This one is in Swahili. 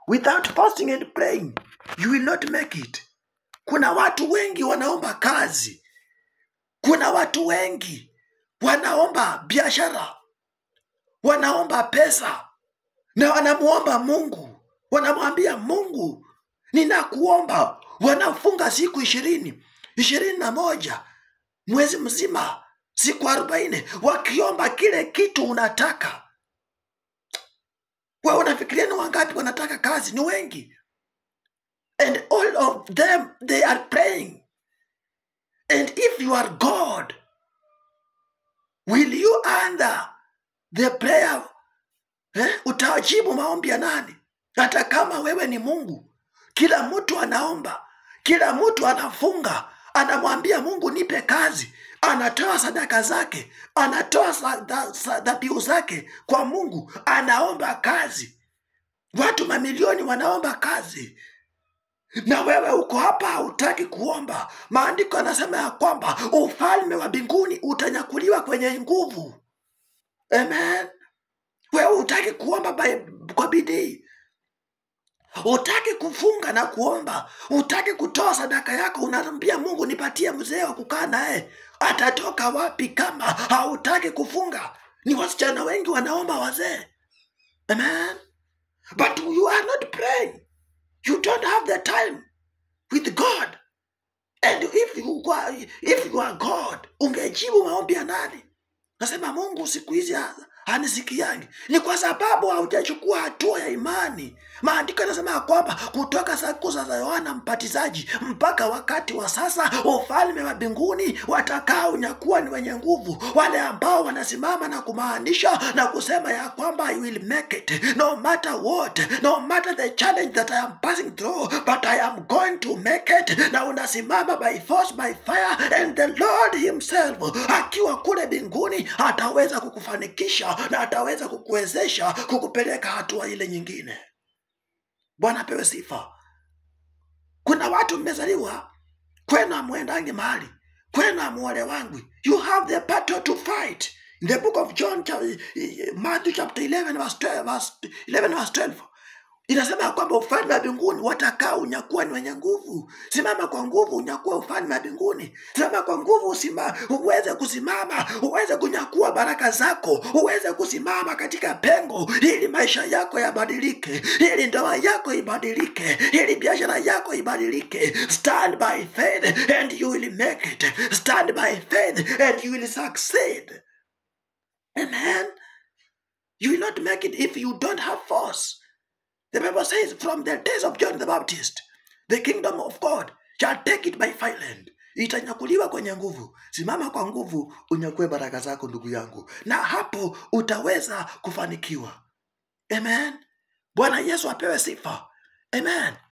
Without fasting and praying, you will not make it. Kuna watu wengi wanaomba kazi. Kuna watu wengi wanaomba biashara. Wanaomba pesa. Na wanamuomba Mungu. Wanamwambia Mungu, ninakuomba. Wanafunga siku 21, mwezi mzima, siku 40, wakiomba kile kitu unataka. Wewe unafikiria ni wangapi wanataka kazi? Ni wengi. And all of them, they are praying. And if you are God, will you answer the prayer? Utajibu maombi ya nani? Hata kama wewe ni Mungu. Kila mtu anaomba. Kila mtu anafunga. Anamwambia Mungu, nipe kazi. Anatoa sadaka zake. Anatoa dhabihu zake kwa Mungu. Anaomba kazi. Watu mamilioni wanaomba kazi. Na wewe uko hapa hutaki kuomba. Maandiko yanasema ya kwamba ufalme wa mbinguni utanyakuliwa kwenye nguvu. Amen. Wewe hutaki kuomba kwa bidii. Hutaki kufunga na kuomba. Hutaki kutoa sadaka yako. Unamwambia Mungu, nipatie mzee wa kukaa naye. Atatoka wapi kama hautaki kufunga? Ni wasichana wengi wanaomba wazee. Amen. But you are not praying. You don't have the time with God. And if you are God, ungejibu maombi ya nani? Nasema Mungu siku hizi hanisikiangi. Ni kwa sababu haujachukua hatua ya imani. Maandiko yanasema kwamba kutoka siku za Yohana Mbatizaji mpaka wakati wa sasa, ufalme wa mbinguni watakao unyakuwa ni wenye nguvu, wale ambao wanasimama na kumaanisha na kusema ya kwamba I will make it no matter what, no matter the challenge that I am passing through, but I am going to make it. Na unasimama by force, by fire, and the Lord himself akiwa kule mbinguni ataweza kukufanikisha na ataweza kukuwezesha kukupeleka hatua ile nyingine. Bwana apewe sifa. Kuna watu mmezaliwa kwenu amwendangi mahali, kwenu amuole wangu. You have the battle to fight. In the book of John, Matthew chapter 11 verse 12. Inasema kwamba ufalme wa mbinguni watakao unyakuwa ni wenye nguvu. Simama kwa nguvu unyakuwa ufalme wa mbinguni. Simama kwa nguvu uweze kusimama, uweze kunyakua baraka zako, uweze kusimama katika pengo ili maisha yako yabadilike, ili ndoa yako ibadilike, ili biashara yako ibadilike. Stand by faith and you will make it. Stand by faith and you will succeed. Amen. You will not make it if you don't have force. The Bible says, from the days of John the Baptist, the kingdom of God shall take it by violence. Itanyakuliwa kwenye nguvu. Simama kwa nguvu unyakue baraka zako ndugu yangu. Na hapo utaweza kufanikiwa. Amen. Bwana Yesu apewe sifa. Amen.